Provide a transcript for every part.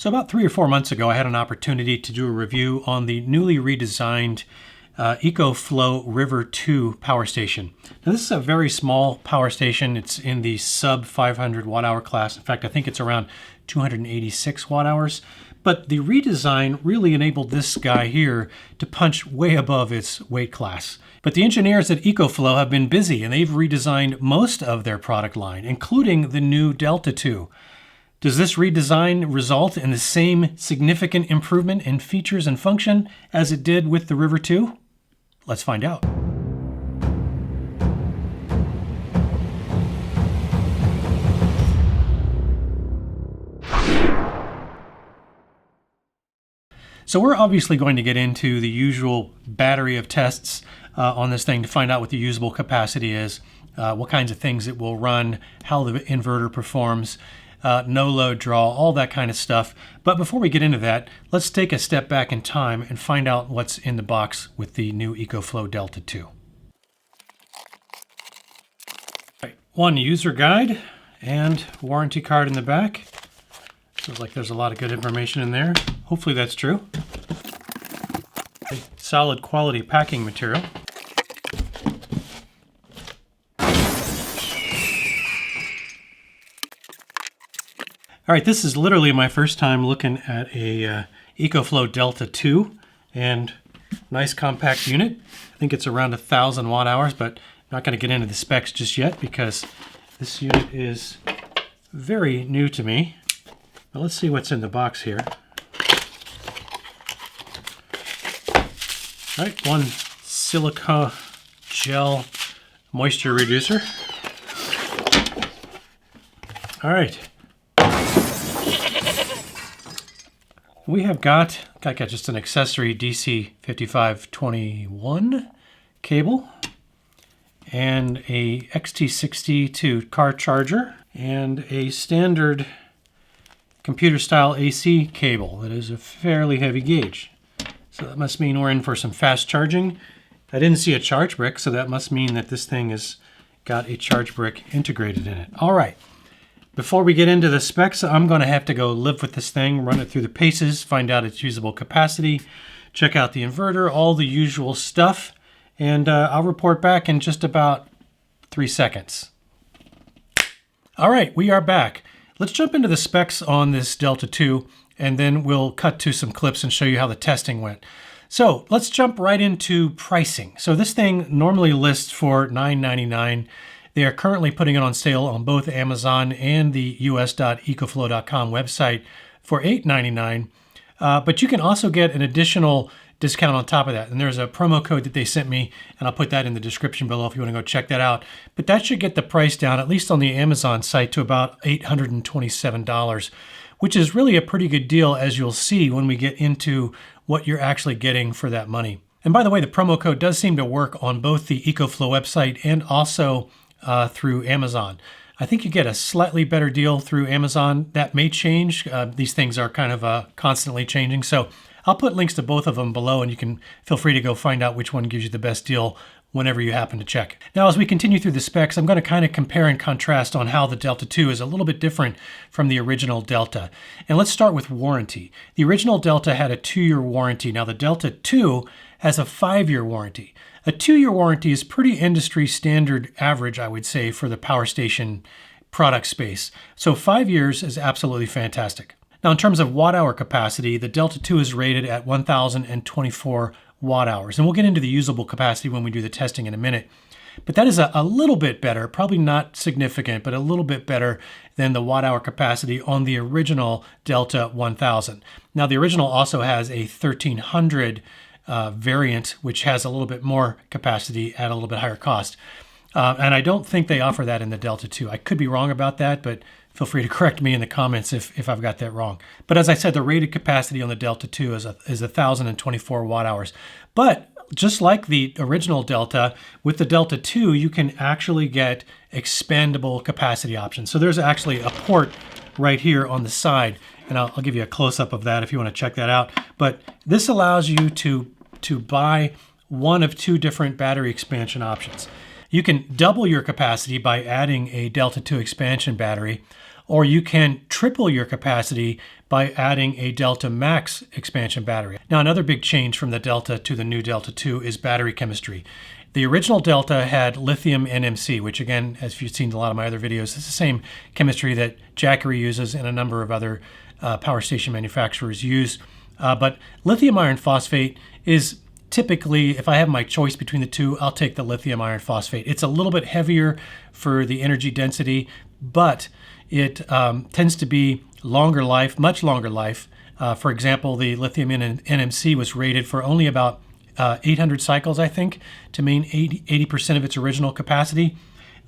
So about 3 or 4 months ago, I had an opportunity to do a review on the newly redesigned EcoFlow River 2 power station. Now this is a very small power station. It's in the sub 500 watt hour class. In fact, I think it's around 286 watt hours. But the redesign really enabled this guy here to punch way above its weight class. But the engineers at EcoFlow have been busy and they've redesigned most of their product line, including the new Delta2. Does this redesign result in the same significant improvement in features and function as it did with the River 2? Let's find out. So we're obviously going to get into the usual battery of tests on this thing to find out what the usable capacity is, what kinds of things it will run, how the inverter performs, no load draw, all that kind of stuff. But before we get into that, let's take a step back in time and find out what's in the box with the new EcoFlow Delta2. Right, one user guide and warranty card in the back. Feels like there's a lot of good information in there. Hopefully that's true. Solid quality packing material. All right, this is literally my first time looking at a EcoFlow Delta2, and nice compact unit. I think it's around 1,000 watt hours, but I'm not going to get into the specs just yet because this unit is very new to me. Now let's see what's in the box here. All right, one silica gel moisture reducer. All right. We have got just an accessory DC 5521 cable and a XT62 car charger and a standard computer style AC cable that is a fairly heavy gauge. So that must mean we're in for some fast charging. I didn't see a charge brick, so that must mean that this thing has got a charge brick integrated in it. All right. Before we get into the specs, I'm going to have to go live with this thing, run it through the paces, find out its usable capacity, check out the inverter, all the usual stuff, and I'll report back in just about 3 seconds. All right, we are back. Let's jump into the specs on this Delta2, and then we'll cut to some clips and show you how the testing went. So let's jump right into pricing. So this thing normally lists for $999. They are currently putting it on sale on both Amazon and the us.ecoflow.com website for $899. But you can also get an additional discount on top of that. And there's a promo code that they sent me, and I'll put that in the description below if you want to go check that out. But that should get the price down, at least on the Amazon site, to about $827, which is really a pretty good deal, as you'll see when we get into what you're actually getting for that money. And by the way, the promo code does seem to work on both the EcoFlow website and also through Amazon. I think you get a slightly better deal through Amazon. That may change. These things are kind of constantly changing. So I'll put links to both of them below, and you can feel free to go find out which one gives you the best deal whenever you happen to check. Now, as we continue through the specs, I'm going to kind of compare and contrast on how the Delta2 is a little bit different from the original Delta. And let's start with warranty. The original Delta had a 2-year warranty. Now the Delta2 has a 5-year warranty. A 2-year warranty is pretty industry standard average, I would say, for the power station product space. So 5 years is absolutely fantastic. Now, in terms of watt hour capacity, the Delta2 is rated at 1,024 watt hours. And we'll get into the usable capacity when we do the testing in a minute. But that is a little bit better, probably not significant, but a little bit better than the watt hour capacity on the original Delta 1000. Now, the original also has a 1300 variant, which has a little bit more capacity at a little bit higher cost. And I don't think they offer that in the Delta2. I could be wrong about that, but feel free to correct me in the comments if I've got that wrong. But as I said, the rated capacity on the Delta2 is 1,024 watt hours. But just like the original Delta, with the Delta2, you can actually get expandable capacity options. So there's actually a port right here on the side, and I'll give you a close-up of that if you want to check that out. But this allows you to buy one of 2 different battery expansion options. You can double your capacity by adding a Delta2 expansion battery, or you can triple your capacity by adding a Delta Max expansion battery. Now, another big change from the Delta to the new Delta 2 is battery chemistry. The original Delta had lithium NMC, which again, as you've seen in a lot of my other videos, is the same chemistry that Jackery uses and a number of other power station manufacturers use. But lithium iron phosphate is typically, if I have my choice between the two, I'll take the lithium iron phosphate. It's a little bit heavier for the energy density, but it tends to be longer life, much longer life. For example, the lithium NMC was rated for only about 800 cycles, I think, to maintain 80% of its original capacity.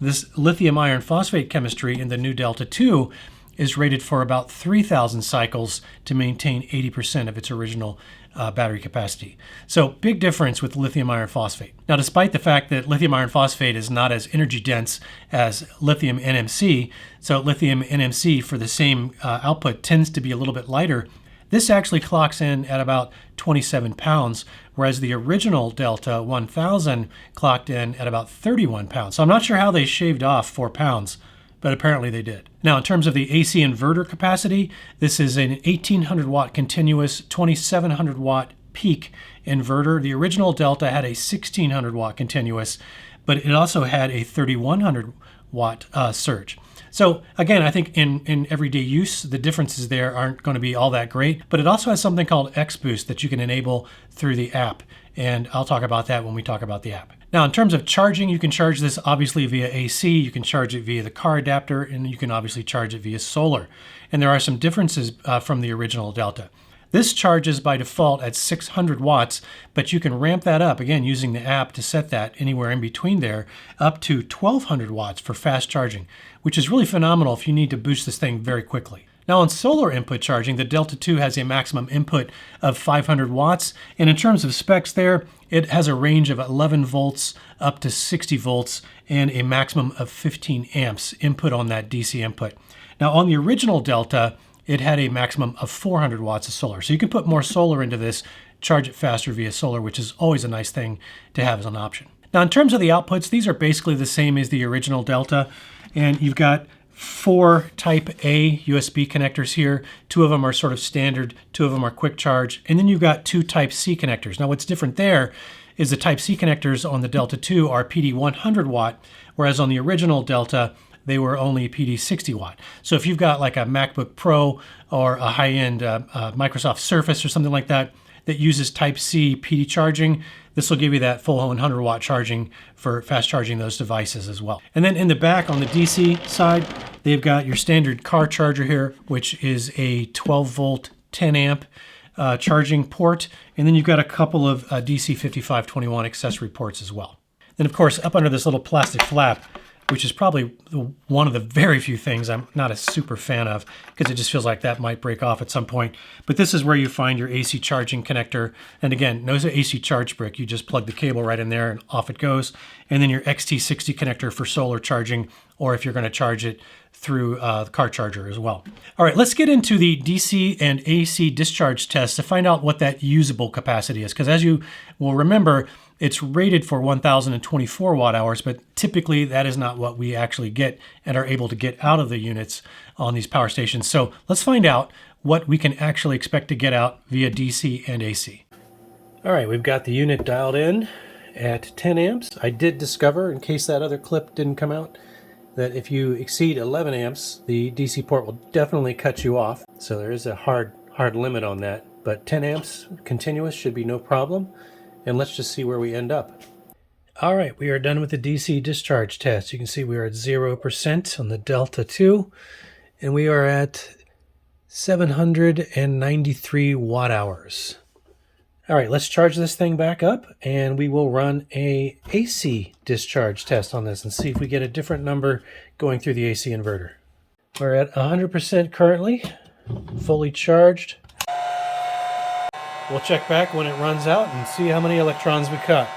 This lithium iron phosphate chemistry in the new Delta 2 is rated for about 3,000 cycles to maintain 80% of its original battery capacity. So big difference with lithium iron phosphate. Now, despite the fact that lithium iron phosphate is not as energy dense as lithium NMC, so lithium NMC for the same output tends to be a little bit lighter, this actually clocks in at about 27 pounds, whereas the original Delta 1000 clocked in at about 31 pounds. So I'm not sure how they shaved off 4 pounds, but apparently they did. Now, in terms of the AC inverter capacity, this is an 1800 watt continuous, 2700 watt peak inverter. The original Delta had a 1600 watt continuous, but it also had a 3100 watt surge. So again, I think in everyday use, the differences there aren't going to be all that great, but it also has something called X-Boost that you can enable through the app. And I'll talk about that when we talk about the app. Now, in terms of charging, you can charge this obviously via AC, you can charge it via the car adapter, and you can obviously charge it via solar. And there are some differences from the original Delta. This charges by default at 600 watts, but you can ramp that up, again, using the app to set that anywhere in between there, up to 1200 watts for fast charging, which is really phenomenal if you need to boost this thing very quickly. Now, on solar input charging, the Delta 2 has a maximum input of 500 watts, and in terms of specs there, it has a range of 11 volts up to 60 volts and a maximum of 15 amps input on that DC input. Now, on the original Delta, it had a maximum of 400 watts of solar. So you can put more solar into this, charge it faster via solar, which is always a nice thing to have as an option. Now, in terms of the outputs, these are basically the same as the original Delta, and you've got 4 Type A USB connectors here. 2 of them are sort of standard, 2 of them are quick charge, and then you've got 2 Type C connectors. Now, what's different there is the Type C connectors on the Delta 2 are PD 100 watt, whereas on the original Delta, they were only PD 60 watt. So if you've got like a MacBook Pro or a high-end Microsoft Surface or something like that that uses Type C PD charging, this will give you that full 100 watt charging for fast charging those devices as well. And then in the back on the DC side, they've got your standard car charger here, which is a 12 volt, 10 amp charging port. And then you've got a couple of DC 5521 accessory ports as well. Then of course, up under this little plastic flap, which is probably one of the very few things I'm not a super fan of because it just feels like that might break off at some point. But this is where you find your AC charging connector. And again, no AC charge brick. You just plug the cable right in there and off it goes. And then your XT60 connector for solar charging, or if you're going to charge it through the car charger as well. All right, let's get into the DC and AC discharge test to find out what that usable capacity is. Because as you will remember, it's rated for 1,024 watt hours, but typically that is not what we actually get and are able to get out of the units on these power stations. So let's find out what we can actually expect to get out via DC and AC. All right, we've got the unit dialed in at 10 amps. I did discover, in case that other clip didn't come out, that if you exceed 11 amps, the DC port will definitely cut you off. So there is a hard limit on that, but 10 amps continuous should be no problem. And let's just see where we end up. All right, we are done with the DC discharge test. You can see we are at 0% on the Delta 2, and we are at 793 watt hours. All right, let's charge this thing back up, and we will run a AC discharge test on this and see if we get a different number going through the AC inverter. We're at 100% currently, fully charged. We'll check back when it runs out and see how many electrons we caught.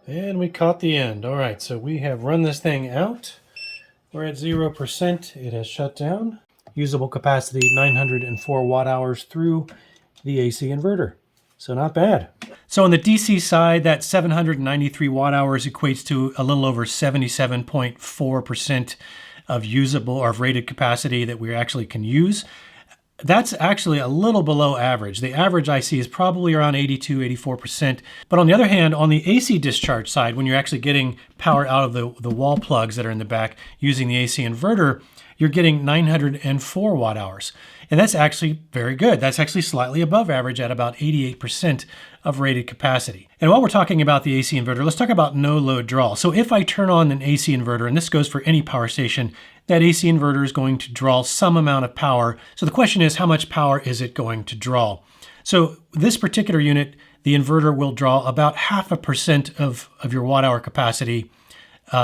And we caught the end. All right, so we have run this thing out. We're at 0%. It has shut down. Usable capacity 904 watt hours through the AC inverter. So not bad. So on the DC side, that 793 watt hours equates to a little over 77.4% of usable or of rated capacity that we actually can use. That's actually a little below average. The average I see is probably around 82, 84%. But on the other hand, on the AC discharge side, when you're actually getting power out of the wall plugs that are in the back using the AC inverter, you're getting 904 watt hours. And that's actually very good. That's actually slightly above average at about 88% of rated capacity. And while we're talking about the AC inverter, let's talk about no load draw. So if I turn on an AC inverter, and this goes for any power station, that AC inverter is going to draw some amount of power. So the question is, how much power is it going to draw? So this particular unit, the inverter will draw about 0.5% of your watt hour capacity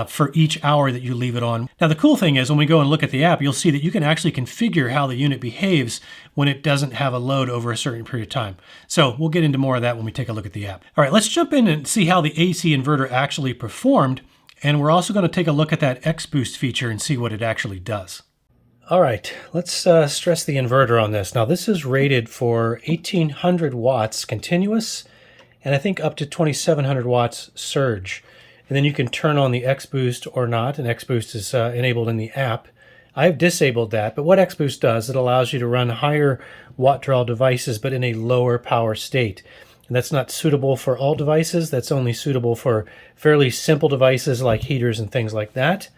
for each hour that you leave it on. Now the cool thing is when we go and look at the app, you'll see that you can actually configure how the unit behaves when it doesn't have a load over a certain period of time. So we'll get into more of that when we take a look at the app. All right, let's jump in and see how the AC inverter actually performed. And we're also going to take a look at that X-Boost feature and see what it actually does. All right, let's stress the inverter on this. Now this is rated for 1800 watts continuous, and I think up to 2700 watts surge. And then you can turn on the X-Boost or not, and X-Boost is enabled in the app. I've disabled that, but what X-Boost does, it allows you to run higher watt draw devices, but in a lower power state. And that's not suitable for all devices. That's only suitable for fairly simple devices like heaters and things like that.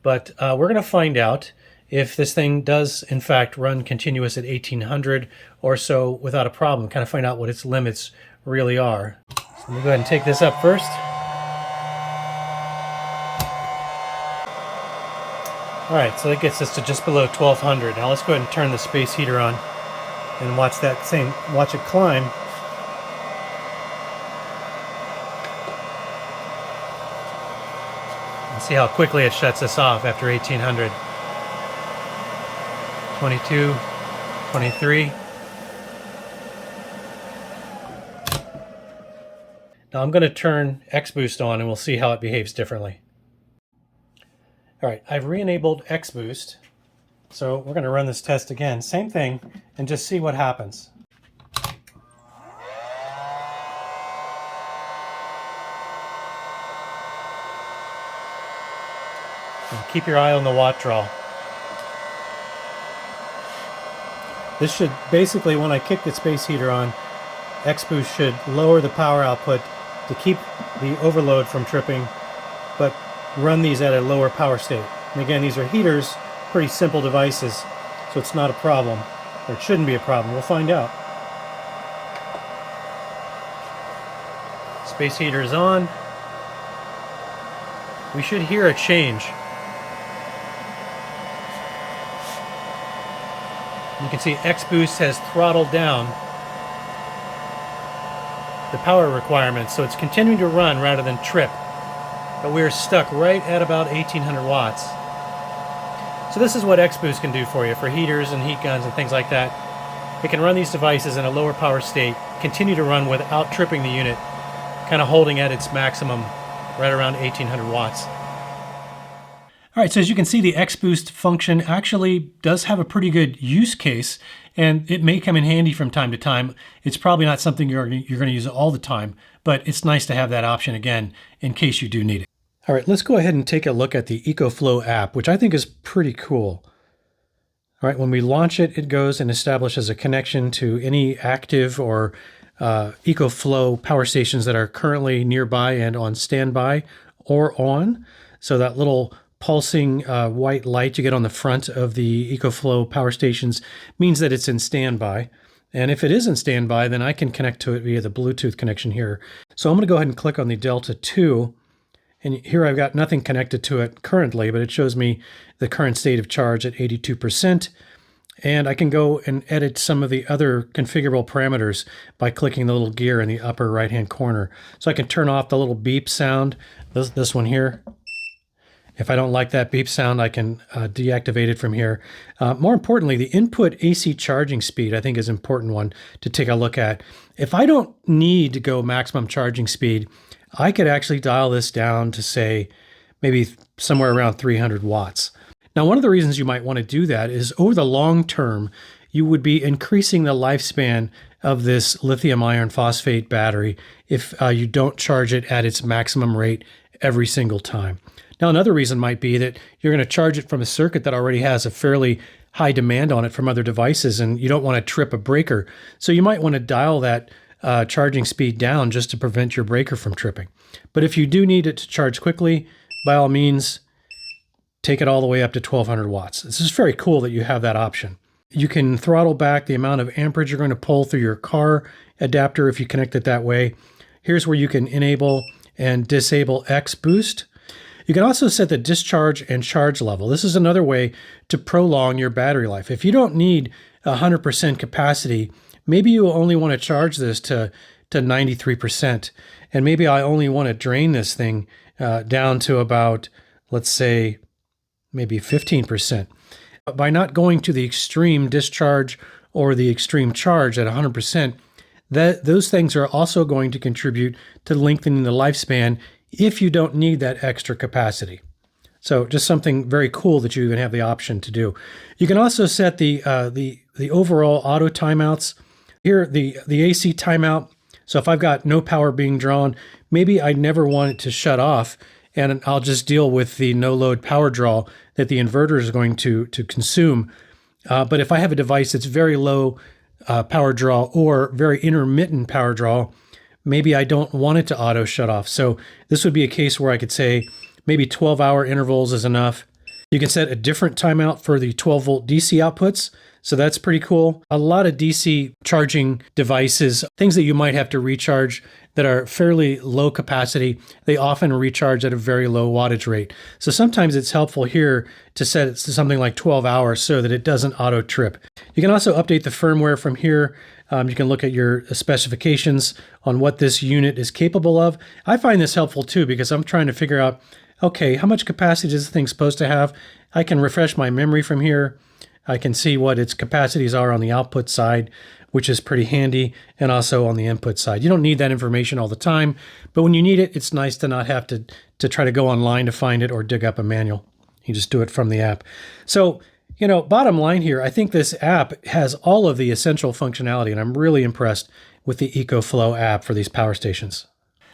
But we're going to find out if this thing does, in fact, run continuous at 1800 or so without a problem, kind of find out what its limits really are. So let me go ahead and take this up first. All right, so that gets us to just below 1200. Now let's go ahead and turn the space heater on and watch it climb. And see how quickly it shuts us off after 1800. 22, 23. Now I'm going to turn X-Boost on and we'll see how it behaves differently. All right, I've re-enabled X-Boost, so we're going to run this test again. Same thing, and just see what happens. And keep your eye on the watt draw. This should basically, when I kick the space heater on, X-Boost should lower the power output to keep the overload from tripping, but run these at a lower power state. And again, these are heaters, pretty simple devices, so it's not a problem, or it shouldn't be a problem. We'll find out. Space heater is on. We should hear a change. You can see X-Boost has throttled down the power requirements, so it's continuing to run rather than trip. But we're stuck right at about 1800 watts. So this is what X-Boost can do for you for heaters and heat guns and things like that. It can run these devices in a lower power state, continue to run without tripping the unit, kind of holding at its maximum right around 1800 watts. All right, so as you can see, the X-Boost function actually does have a pretty good use case, and it may come in handy from time to time. It's probably not something you're going to use all the time, but it's nice to have that option again in case you do need it. All right, let's go ahead and take a look at the EcoFlow app, which I think is pretty cool. All right, when we launch it, it goes and establishes a connection to any active or EcoFlow power stations that are currently nearby and on standby or on. So that little pulsing white light you get on the front of the EcoFlow power stations means that it's in standby. And if it is in standby, then I can connect to it via the Bluetooth connection here. So I'm going to go ahead and click on the Delta2. And here I've got nothing connected to it currently, but it shows me the current state of charge at 82%. And I can go and edit some of the other configurable parameters by clicking the little gear in the upper right-hand corner. So I can turn off the little beep sound, this one here. If I don't like that beep sound, I can deactivate it from here. More importantly, the input AC charging speed, I think, is an important one to take a look at. If I don't need to go maximum charging speed, I could actually dial this down to, say, maybe somewhere around 300 watts. Now, one of the reasons you might want to do that is over the long term, you would be increasing the lifespan of this lithium iron phosphate battery if you don't charge it at its maximum rate every single time. Now, another reason might be that you're going to charge it from a circuit that already has a fairly high demand on it from other devices, and you don't want to trip a breaker. So you might want to dial that charging speed down just to prevent your breaker from tripping. But if you do need it to charge quickly, by all means, take it all the way up to 1200 watts. This is very cool that you have that option. You can throttle back the amount of amperage you're going to pull through your car adapter if you connect it that way. Here's where you can enable and disable X boost. You can also set the discharge and charge level. This is another way to prolong your battery life. If you don't need 100% capacity, maybe you only want to charge this to 93%. And maybe I only want to drain this thing down to about, let's say, maybe 15%. By not going to the extreme discharge or the extreme charge at 100%, those things are also going to contribute to lengthening the lifespan if you don't need that extra capacity. So just something very cool that you even have the option to do. You can also set the overall auto timeouts. Here, the AC timeout. So if I've got no power being drawn, maybe I never want it to shut off, and I'll just deal with the no load power draw that the inverter is going to consume. But if I have a device that's very low power draw or very intermittent power draw, maybe I don't want it to auto shut off. So this would be a case where I could say maybe 12-hour intervals is enough. You can set a different timeout for the 12-volt DC outputs. So that's pretty cool. A lot of DC charging devices, things that you might have to recharge that are fairly low capacity, they often recharge at a very low wattage rate. So sometimes it's helpful here to set it to something like 12 hours so that it doesn't auto trip. You can also update the firmware from here. You can look at your specifications on what this unit is capable of. I find this helpful too because I'm trying to figure out, okay, how much capacity is this thing supposed to have? I can refresh my memory from here. I can see what its capacities are on the output side, which is pretty handy, and also on the input side. You don't need that information all the time, but when you need it, it's nice to not have to try to go online to find it or dig up a manual. You just do it from the app. So, bottom line here, I think this app has all of the essential functionality, and I'm really impressed with the EcoFlow app for these power stations.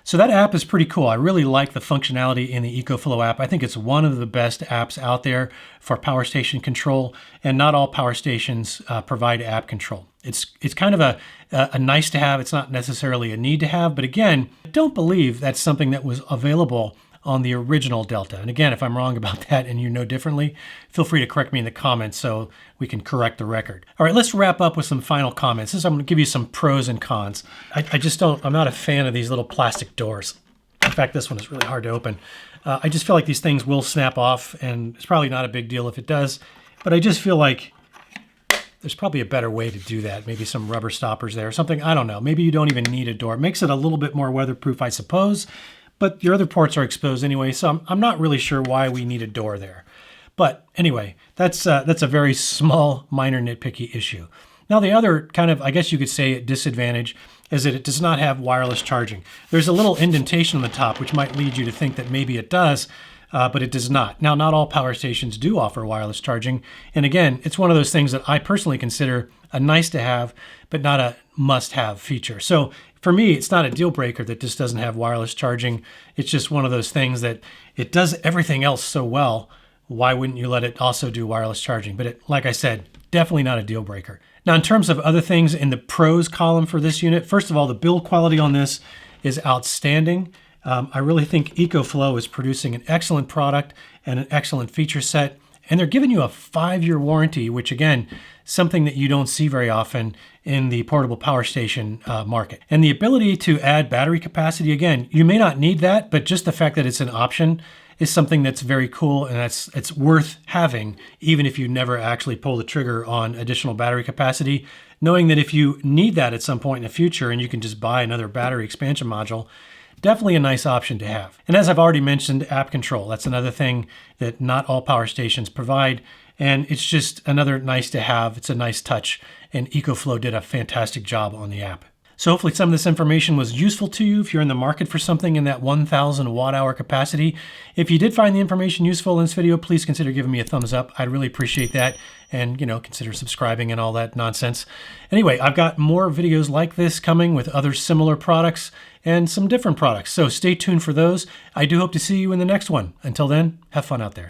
So that app is pretty cool. I really like the functionality in the EcoFlow app. I think it's one of the best apps out there for power station control, and not all power stations provide app control. It's kind of a nice to have. It's not necessarily a need to have, but again, I don't believe that's something that was available on the original Delta. And again, if I'm wrong about that and you know differently, feel free to correct me in the comments so we can correct the record. All right, let's wrap up with some final comments. I'm going to give you some pros and cons. I'm not a fan of these little plastic doors. In fact, this one is really hard to open. I just feel like these things will snap off, and it's probably not a big deal if it does, but I just feel like there's probably a better way to do that. Maybe some rubber stoppers there or something. I don't know. Maybe you don't even need a door. It makes it a little bit more weatherproof, I suppose. But your other ports are exposed anyway, so I'm not really sure why we need a door there. But anyway, that's a very small, minor nitpicky issue. Now the other kind of, I guess you could say, disadvantage is that it does not have wireless charging. There's a little indentation on the top, which might lead you to think that maybe it does, but it does not. Now, not all power stations do offer wireless charging. And again, it's one of those things that I personally consider a nice to have, but not a must-have feature. So for me, it's not a deal breaker that this doesn't have wireless charging. It's just one of those things that it does everything else so well. Why wouldn't you let it also do wireless charging? But like I said, definitely not a deal breaker. Now, in terms of other things in the pros column for this unit, first of all, the build quality on this is outstanding. I really think EcoFlow is producing an excellent product and an excellent feature set. And they're giving you a 5-year warranty, which again, something that you don't see very often in the portable power station market. And the ability to add battery capacity, again, you may not need that, but just the fact that it's an option is something that's very cool, and it's worth having, even if you never actually pull the trigger on additional battery capacity, knowing that if you need that at some point in the future and you can just buy another battery expansion module, definitely a nice option to have. And as I've already mentioned, app control. That's another thing that not all power stations provide. And it's just another nice to have. It's a nice touch. And EcoFlow did a fantastic job on the app. So hopefully some of this information was useful to you if you're in the market for something in that 1,000 watt-hour capacity. If you did find the information useful in this video, please consider giving me a thumbs up. I'd really appreciate that. And, consider subscribing and all that nonsense. Anyway, I've got more videos like this coming with other similar products and some different products. So stay tuned for those. I do hope to see you in the next one. Until then, have fun out there.